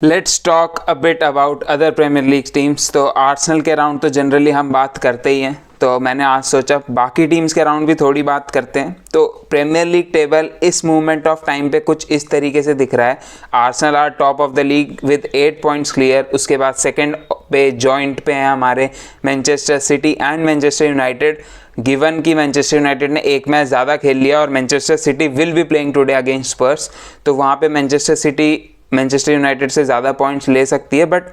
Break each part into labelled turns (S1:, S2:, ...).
S1: Let's talk a bit about other Premier League teams. तो Arsenal के round तो generally हम बात करते ही हैं, तो मैंने आज सोचा बाकी टीम्स के राउंड भी थोड़ी बात करते हैं। तो प्रीमियर लीग टेबल इस मूवमेंट ऑफ टाइम पे कुछ इस तरीके से दिख रहा है। Arsenal are top of the league with 8 points clear. उसके बाद सेकंड पे जॉइंट पे हैं हमारे Manchester City and Manchester United. Given कि मैनचेस्टर यूनाइटेड ने एक मैच ज़्यादा खेल लिया और Manchester City will be playing today against Spurs, तो वहाँ पे मैनचेस्टर सिटी मैनचेस्टर यूनाइटेड से ज़्यादा पॉइंट्स ले सकती है, but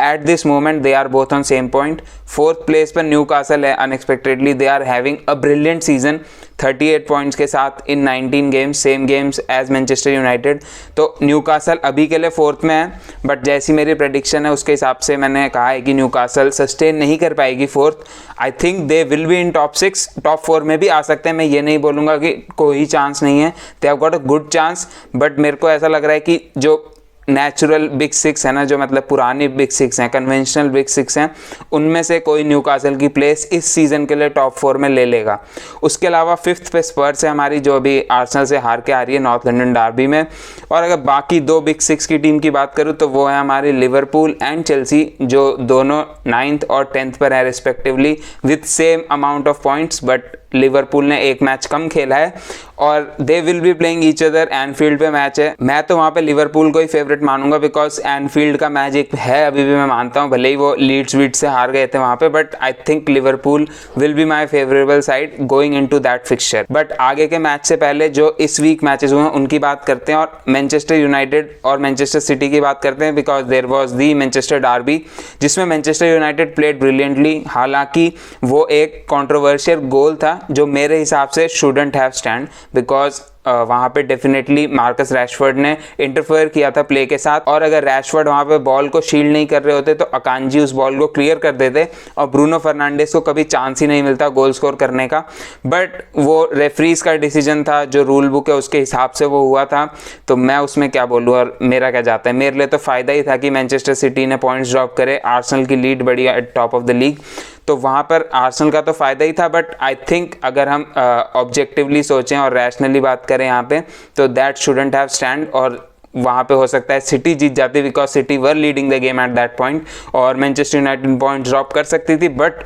S1: at this moment they are both on same point. Fourth place पर न्यूकासल है। Unexpectedly they are having a brilliant season 38 points के साथ in 19 games, same games as Manchester United. तो न्यूकासल अभी के लिए फोर्थ में है, बट जैसी मेरी प्रेडिक्शन है उसके हिसाब से मैंने कहा है कि न्यूकासल सस्टेन नहीं कर पाएगी fourth. I think they will be in top 6, top 4 में भी आ सकते हैं। मैं ये नहीं बोलूँगा कि कोई चांस नहीं है, दे have got a good chance, but मेरे को ऐसा लग रहा है कि जो नेचुरल बिग 6 है ना, जो मतलब पुरानी बिग 6 हैं, कन्वेंशनल बिग 6 हैं, उनमें से कोई न्यूकासल की प्लेस इस सीज़न के लिए टॉप 4 में ले लेगा। उसके अलावा फिफ्थ पे स्पर्स है हमारी, जो अभी आर्सेनल से हार के आ रही है नॉर्थ लंदन डार्बी में। और अगर बाकी दो बिग 6 की टीम की बात करूँ तो वो है हमारी लिवरपूल एंड चेल्सी, जो दोनों 9th और 10th पर है respectively with same amount of points. But Liverpool ने एक मैच कम खेला है और they will be playing each other. Enfield पे मैच है, मैं तो वहाँ पे लिवरपूल को ही फेवरेट मानूंगा, बिकॉज एनफील्ड का मैच एक है अभी भी, मैं मानता हूँ भले ही वो लीड्स वीड्स से हार गए थे वहाँ पे, but I think Liverpool will be my favourable side going into that fixture. But आगे के मैच से पहले जो इस वीक मैचेस हुए हैं उनकी बात करते हैं और मैनचेस्टर यूनाइटेड और मैनचेस्टर सिटी की बात करते हैं, because there was the Manchester derby जिसमें मैनचेस्टर यूनाइटेड प्लेड ब्रिलियंटली। हालांकि वो एक कॉन्ट्रोवर्शियल गोल था जो मेरे हिसाब से शुडंट हैव स्टैंड, बिकॉज वहाँ पे डेफिनेटली मार्कस रैशफोर्ड ने इंटरफेयर किया था प्ले के साथ, और अगर रैशफोर्ड वहाँ पे बॉल को शील्ड नहीं कर रहे होते तो अकांजी उस बॉल को क्लियर कर देते और ब्रूनो फर्नांडिस को कभी चांस ही नहीं मिलता गोल स्कोर करने का। बट वो रेफरीज का डिसीजन था, जो रूल बुक है उसके हिसाब से वो हुआ था, तो मैं उसमें क्या बोलूँ और मेरा क्या जाता है। मेरे लिए तो फ़ायदा ही था कि मैनचेस्टर सिटी ने पॉइंट्स ड्रॉप करे, आर्सेनल की लीड बढ़ी eight top of the league, तो वहाँ पर आर्सेनल का तो फ़ायदा ही था। बट आई थिंक अगर हम ऑब्जेक्टिवली सोचें और रैशनली बात करें यहाँ पे, तो दैट शुडंट हैव स्टैंड, और वहाँ पे हो सकता है सिटी जीत जाती, because city were leading the game at that point और मैनचेस्टर यूनाइटेड पॉइंट ड्रॉप कर सकती थी। बट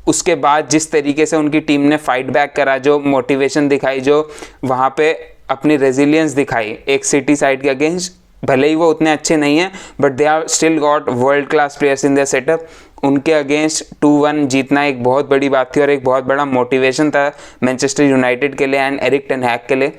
S1: उसके बाद जिस तरीके से उनकी टीम ने फाइट बैक करा, जो मोटिवेशन दिखाई, जो वहाँ पे अपनी रेजिलियंस दिखाई एक सिटी साइड के अगेंस्ट, भले ही वो उतने अच्छे नहीं हैं but they are still got world class players in their setup. उनके अगेंस्ट 2-1 जीतना एक बहुत बड़ी बात थी और एक बहुत बड़ा मोटिवेशन था मैनचेस्टर यूनाइटेड के लिए एंड एरिक टेन हैग के लिए।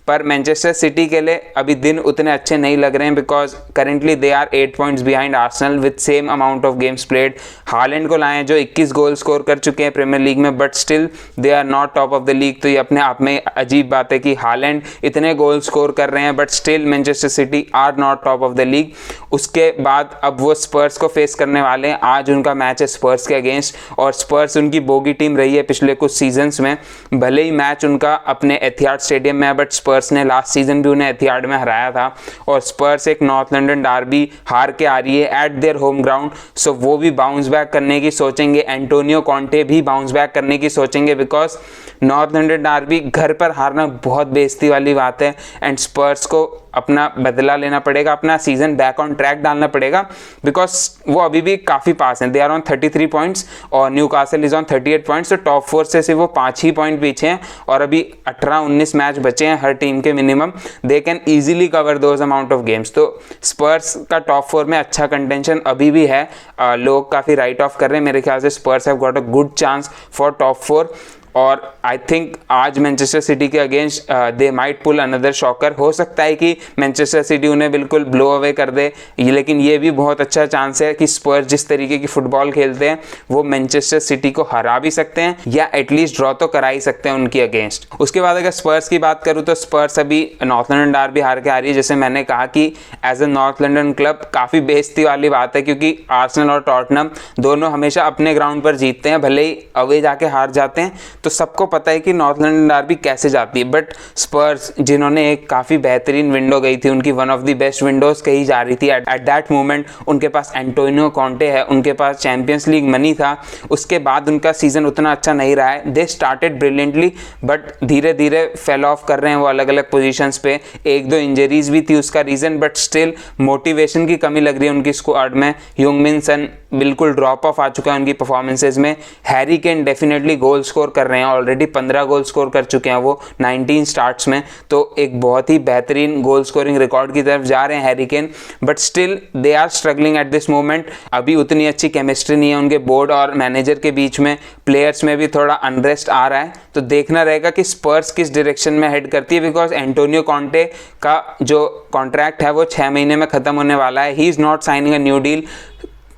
S1: पर मैनचेस्टर सिटी के लिए अभी दिन उतने अच्छे नहीं लग रहे हैं, because currently they are 8 points behind Arsenal with same amount of games played. Haaland को लाए हैं जो 21 गोल स्कोर कर चुके हैं प्रीमियर लीग में, but still they are not top of the league. तो ये अपने आप में अजीब बात है कि हालैंड इतने गोल स्कोर कर रहे हैं but still Manchester City are not top of the league. उसके बाद अब वो स्पर्स को फेस करने वाले हैं। आज उनका मैच है स्पर्स के अगेंस्ट, और स्पर्स उनकी बोगी टीम रही है पिछले कुछ सीजन्स में। भले ही मैच उनका अपने एथिहाड स्टेडियम में है, बट स्पर्स ने लास्ट सीजन भी उन्हें एथिहाड में हराया था, और स्पर्स एक नॉर्थ लंदन डार्बी हार के आ रही है एट देयर होम ग्राउंड, सो वो भी बाउंस बैक करने की सोचेंगे। एंटोनियो कॉन्टे भी बाउंस बैक करने की सोचेंगे, बिकॉज नॉर्थ लंदन डार्बी घर पर हारना बहुत बेइज्जती वाली बात है एंड स्पर्स को अपना बदला लेना पड़ेगा, अपना सीजन बैक ऑन ट्रैक डालना पड़ेगा, बिकॉज वो अभी भी काफ़ी पास हैं। दे आर ऑन 33 पॉइंट्स और न्यूकासल इज ऑन 38 पॉइंट्स, तो टॉप 4 से सिर्फ वो 5 ही पॉइंट पीछे हैं और अभी 18-19 मैच बचे हैं हर टीम के minimum. They can easily cover those amount of games. तो स्पर्स का टॉप 4 में अच्छा कंटेंशन अभी भी है। लोग काफ़ी राइट ऑफ कर रहे हैं, मेरे ख्याल से Spurs have got a good chance for top 4। और आई थिंक आज मैनचेस्टर सिटी के against they might pull another shocker. हो सकता है कि मैनचेस्टर सिटी उन्हें बिल्कुल ब्लो अवे कर दे, लेकिन ये भी बहुत अच्छा चांस है कि स्पर्स जिस तरीके की फुटबॉल खेलते हैं वो मैनचेस्टर सिटी को हरा भी सकते हैं या एटलीस्ट ड्रॉ तो करा ही सकते हैं उनकी अगेंस्ट। उसके बाद अगर स्पर्स की बात करूँ तो स्पर्स अभी नॉर्थ लंदन डार्बी हार के आ रही है। जैसे मैंने कहा कि as a North London club काफ़ी बेइज्जती वाली बात है, क्योंकि आर्सेनल और टॉटनहम दोनों हमेशा अपने ग्राउंड पर जीतते हैं, भले ही अवे जाके हार जाते हैं। तो सबको पता है कि नॉर्थ लंदन डर्बी कैसे जाती है। बट स्पर्स जिन्होंने एक काफ़ी बेहतरीन विंडो गई थी, उनकी one of the best Windows कही जा रही थी एट दैट मोमेंट, उनके पास एंटोनियो कॉन्टे है, उनके पास चैंपियंस लीग मनी था, उसके बाद उनका सीज़न उतना अच्छा नहीं रहा है। दे स्टार्टेड ब्रिलियंटली बट धीरे धीरे फेल ऑफ कर रहे हैं वो अलग अलग पोजीशंस पे। एक दो इंजरीज भी थी उसका रीज़न, बट स्टिल मोटिवेशन की कमी लग रही है उनकी स्क्वाड में। ह्यूंगमिन सन बिल्कुल ड्रॉप ऑफ आ चुका है उनकी परफॉर्मेंसेज में। Harry Kane definitely goal score कर रहे हैं, ऑलरेडी 15 गोल स्कोर कर चुके हैं वो 19 स्टार्ट्स में, तो एक बहुत ही बेहतरीन गोल स्कोरिंग रिकॉर्ड की तरफ जा रहे हैं Harry Kane. But still they are struggling at this moment. अभी उतनी अच्छी केमिस्ट्री नहीं है उनके बोर्ड और मैनेजर के बीच में, प्लेयर्स में भी थोड़ा अनरेस्ट आ रहा है। तो देखना रहेगा कि स्पर्स किस डायरेक्शन में हेड करती है, बिकॉज एंटोनियो कॉन्टे का जो कॉन्ट्रैक्ट है वो 6 महीने में ख़त्म होने वाला है। He is not signing a new deal.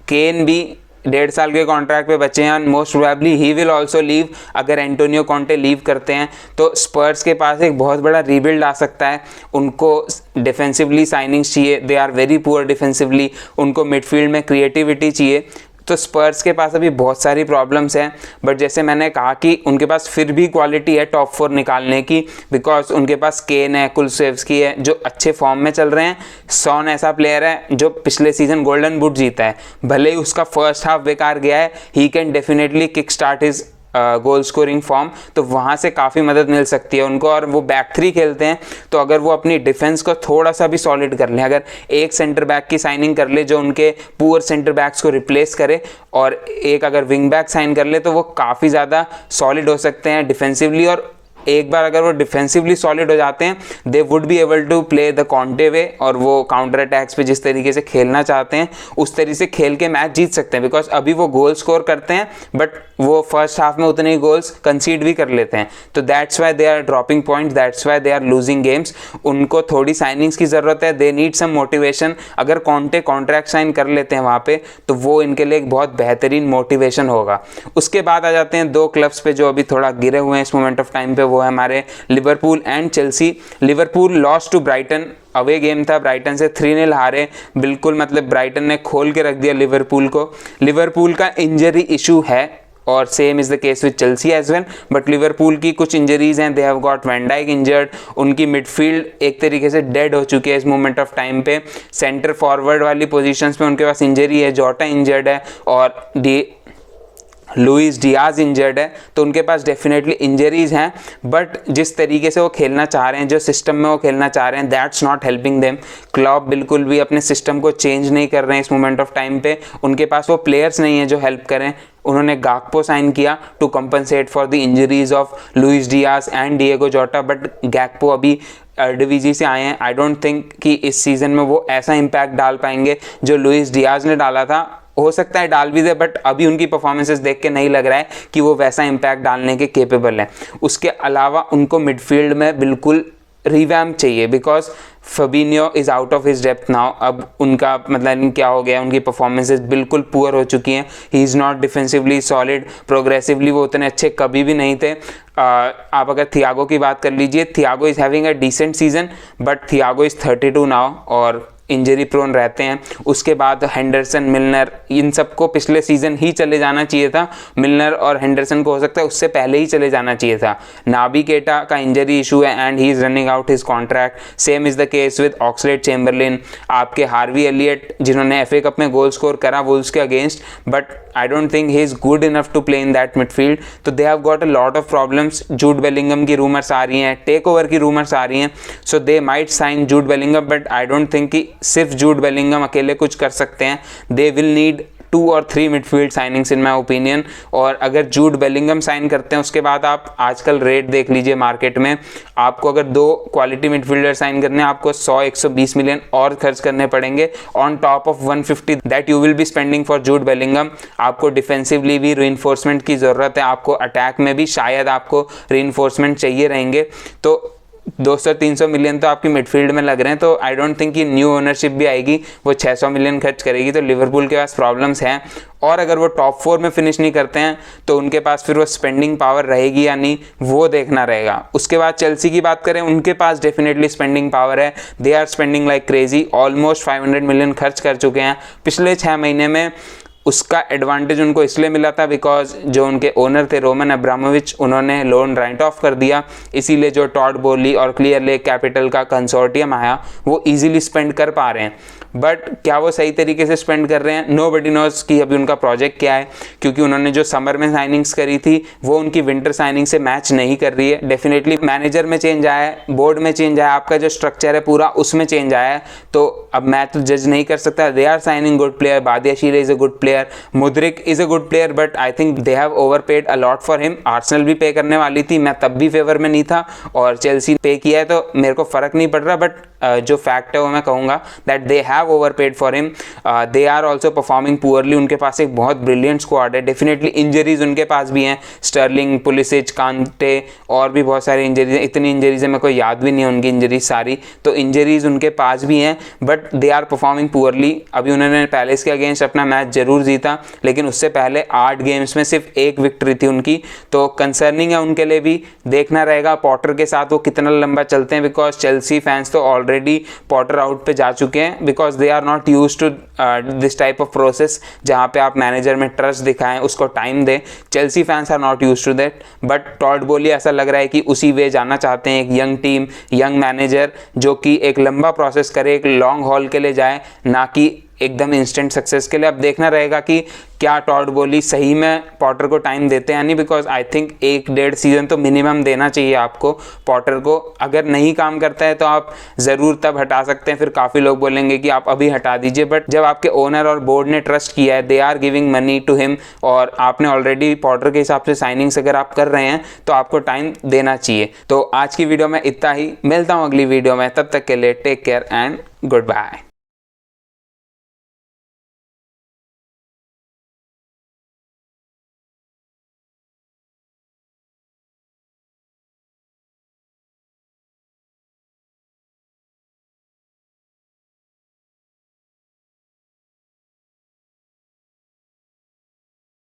S1: Kane भी 1.5 साल के कॉन्ट्रैक्ट पे बचे हैं, most probably he will also leave. अगर एंटोनियो कॉन्टे लीव करते हैं तो स्पर्स के पास एक बहुत बड़ा रीबिल्ड आ सकता है। उनको डिफेंसिवली साइनिंग्स चाहिए, they are very poor defensively. उनको मिडफील्ड में क्रिएटिविटी चाहिए। तो स्पर्स के पास अभी बहुत सारी प्रॉब्लम्स हैं, बट जैसे मैंने कहा कि उनके पास फिर भी क्वालिटी है टॉप 4 निकालने की, बिकॉज उनके पास केन है, कुलसेव्स्की है जो अच्छे फॉर्म में चल रहे हैं। सॉन ऐसा प्लेयर है जो पिछले सीजन गोल्डन बूट जीता है, भले ही उसका फर्स्ट हाफ बेकार गया है, he can definitely kick start his goal scoring form, तो वहाँ से काफ़ी मदद मिल सकती है उनको। और वो बैक 3 खेलते हैं, तो अगर वो अपनी डिफेंस को थोड़ा सा भी सॉलिड कर ले, अगर एक सेंटर बैक की साइनिंग कर ले जो उनके पुअर सेंटर बैक्स को रिप्लेस करे, और एक अगर विंग बैक साइन कर ले, तो वो काफ़ी ज़्यादा सॉलिड हो सकते हैं डिफेंसिवली। और एक बार अगर वो डिफेंसिवली सॉलिड हो जाते हैं, they would be able to play the Conte way, और वो काउंटर अटैक्स पे जिस तरीके से खेलना चाहते हैं उस तरीके से खेल के मैच जीत सकते हैं। बिकॉज अभी वो गोल स्कोर करते हैं बट वो फर्स्ट हाफ में उतने ही गोल्स कंसीड भी कर लेते हैं, तो that's why they are dropping points, that's why they are losing games. उनको थोड़ी साइनिंग्स की ज़रूरत है, दे नीड सम मोटिवेशन। अगर कॉन्टे कॉन्ट्रैक्ट साइन कर लेते हैं वहाँ पे, तो वो इनके लिए एक बहुत बेहतरीन मोटिवेशन होगा। उसके बाद आ जाते हैं 2 क्लब्स पे जो अभी थोड़ा गिरे हुए हैं इस मोमेंट ऑफ टाइम पे, वो है हमारे Liverpool and Chelsea. Liverpool loss to Brighton, away game था, ब्राइटन से 3-0 हारे। बिल्कुल मतलब ब्राइटन ने खोल के रख दिया लिवरपूल को। लिवरपूल का इंजरी इशू है और same is the case with Chelsea as well, but Liverpool की कुछ इंजरीज हैं। They have got Van Dijk injured, उनकी मिडफील्ड एक तरीके से डेड हो चुकी है इस मोमेंट ऑफ टाइम पे। सेंटर फॉरवर्ड वाली पोजीशंस पे उनके पास इंजरी है, जोटा इंजर्ड है और लुइस डियाज इंजर्ड है, तो उनके पास डेफिनेटली इंजरीज हैं। बट जिस तरीके से वो खेलना चाह रहे हैं, जो सिस्टम में वो खेलना चाह रहे हैं, that's not helping them. Klopp बिल्कुल भी अपने सिस्टम को चेंज नहीं कर रहे हैं इस मोमेंट ऑफ टाइम पे। उनके पास वो प्लेयर्स नहीं है जो हेल्प करें। उन्होंने गाकपो साइन किया to compensate for the injuries of Luis Diaz and Diego Jota, but Gakpo अभी डिवीजी से आए हैं। आई डोंट थिंक कि इस सीज़न में वो ऐसा इम्पैक्ट डाल पाएंगे जो लुइस डियाज ने डाला था। हो सकता है डाल भी दे, बट अभी उनकी परफॉर्मेंसेस देख के नहीं लग रहा है कि वो वैसा इम्पैक्ट डालने के केपेबल है। उसके अलावा उनको मिडफील्ड में बिल्कुल रिवैम्प चाहिए, because फबिनियो is out of his depth now. अब उनका मतलब क्या हो गया, उनकी परफॉर्मेंसेस बिल्कुल पुअर हो चुकी हैं। ही is not defensively solid, progressively वो उतने अच्छे कभी भी नहीं थे। आप अगर थियागो की बात कर लीजिए, Thiago is having a decent season, but Thiago is 32 now और इंजरी प्रोन रहते हैं। उसके बाद हेंडरसन, मिलनर, इन सबको पिछले सीजन ही चले जाना चाहिए था। मिलनर और हेंडरसन को हो सकता है उससे पहले ही चले जाना चाहिए था। नाबी केटा का इंजरी इशू है and he is running out his contract. Same is the case with Oxlade Chamberlain. आपके हार्वी एलियट जिन्होंने FA कप में गोल स्कोर करा वुल्व्स के अगेंस्ट, but I don't think he is good enough to play in that midfield. तो they have got a lot of problems. Jude Bellingham की rumours आ रही हैं, टेक ओवर की रूमर्स आ रही हैं, सो दे might sign Jude Bellingham, but I don't think कि सिर्फ जूड बेलिंगम अकेले कुछ कर सकते हैं। They will need 2 or 3 midfield signings in my opinion. और अगर जूड बेलिंगम साइन करते हैं, उसके बाद आप आजकल रेट देख लीजिए मार्केट में, आपको अगर 2 क्वालिटी मिडफील्डर साइन करने हैं, आपको 100-120 मिलियन और खर्च करने पड़ेंगे on top of 150 that you will be spending for Jude Bellingham. आपको डिफेंसिवली भी रीइंफोर्समेंट की ज़रूरत है, आपको अटैक में भी शायद आपको रीइंफोर्समेंट चाहिए रहेंगे। तो 200-300 मिलियन तो आपकी मिडफील्ड में लग रहे हैं, तो आई डोंट थिंक कि न्यू ओनरशिप भी आएगी वो 600 मिलियन खर्च करेगी। तो लिवरपूल के पास प्रॉब्लम्स हैं, और अगर वो टॉप 4 में फिनिश नहीं करते हैं तो उनके पास फिर वो स्पेंडिंग पावर रहेगी या नहीं, वो देखना रहेगा। उसके बाद चेल्सी की बात करें, उनके पास डेफिनेटली स्पेंडिंग पावर है। They are spending like crazy, almost 500 million खर्च कर चुके हैं पिछले 6 महीने में। उसका एडवांटेज उनको इसलिए मिला था बिकॉज जो उनके ओनर थे रोमन अब्रामोविच, उन्होंने लोन राइट ऑफ कर दिया, इसीलिए जो टॉड बोली और क्लियर लेक कैपिटल का कंसोर्टियम आया वो इजीली स्पेंड कर पा रहे हैं। बट क्या वो सही तरीके से स्पेंड कर रहे हैं? नोबडी नोज कि अभी उनका प्रोजेक्ट क्या है, क्योंकि उन्होंने जो समर में साइनिंग्स करी थी वो उनकी विंटर साइनिंग से मैच नहीं कर रही है। डेफिनेटली मैनेजर में चेंज आया है, बोर्ड में चेंज आया, आपका जो स्ट्रक्चर है पूरा उसमें चेंज आया है, तो अब मैं तो जज नहीं कर सकता। They are signing good player, Badiashile is a good player, Mudryk is a good player, but I think they have overpaid a lot for him. Arsenal भी पे करने वाली थी, मैं तब भी फेवर में नहीं था, और चेल्सी पे किया है तो मेरे को फर्क नहीं पड़ रहा, बट जो फैक्ट है वो मैं कहूँगा that they have overpaid for him. They are also performing poorly, उनके पास एक बहुत ब्रिलियंट स्क्वाड है। डेफिनेटली इंजरीज उनके पास भी हैं, स्टर्लिंग, पुलिसिच, कांटे और भी बहुत सारी इंजरीज, इतनी इंजरीज है मेरे को याद भी नहीं है उनकी इंजरीज सारी, तो इंजरीज उनके पास भी हैं, but they are performing poorly. अभी उन्होंने पैलेस के अगेंस्ट अपना मैच जरूर जीता, लेकिन उससे पहले 8 गेम्स में सिर्फ 1 विक्ट्री थी उनकी, तो कंसर्निंग है उनके लिए भी। देखना रहेगा पॉटर के साथ वो कितना लंबा चलते हैं, बिकॉज चेल्सी फैंस तो ऑलरेडी पॉटर आउट पे जा चुके हैं, because they are not used to this type of process जहां पे आप मैनेजर में ट्रस्ट दिखाएं, उसको टाइम दें। Chelsea fans are not used to that, but Todd Boehly ऐसा लग रहा है कि उसी वे जाना चाहते हैं। एक यंग टीम, यंग मैनेजर जो कि एक लंबा प्रोसेस करे, एक लॉन्ग हॉल के लिए जाए, ना कि एकदम इंस्टेंट सक्सेस के लिए। अब देखना रहेगा कि क्या टॉड बोली सही में पॉटर को टाइम देते हैं नहीं, बिकॉज आई थिंक 1-1.5 सीजन तो मिनिमम देना चाहिए आपको पॉटर को। अगर नहीं काम करता है तो आप ज़रूर तब हटा सकते हैं, फिर काफ़ी लोग बोलेंगे कि आप अभी हटा दीजिए, बट जब आपके ओनर और बोर्ड ने ट्रस्ट किया है, they are giving money to him, और आपने ऑलरेडी पॉटर के हिसाब से साइनिंग्स अगर आप कर रहे हैं तो आपको टाइम देना चाहिए। तो आज की वीडियो में इतना ही, मिलता हूँ अगली वीडियो में, तब तक के लिए take care and good bye.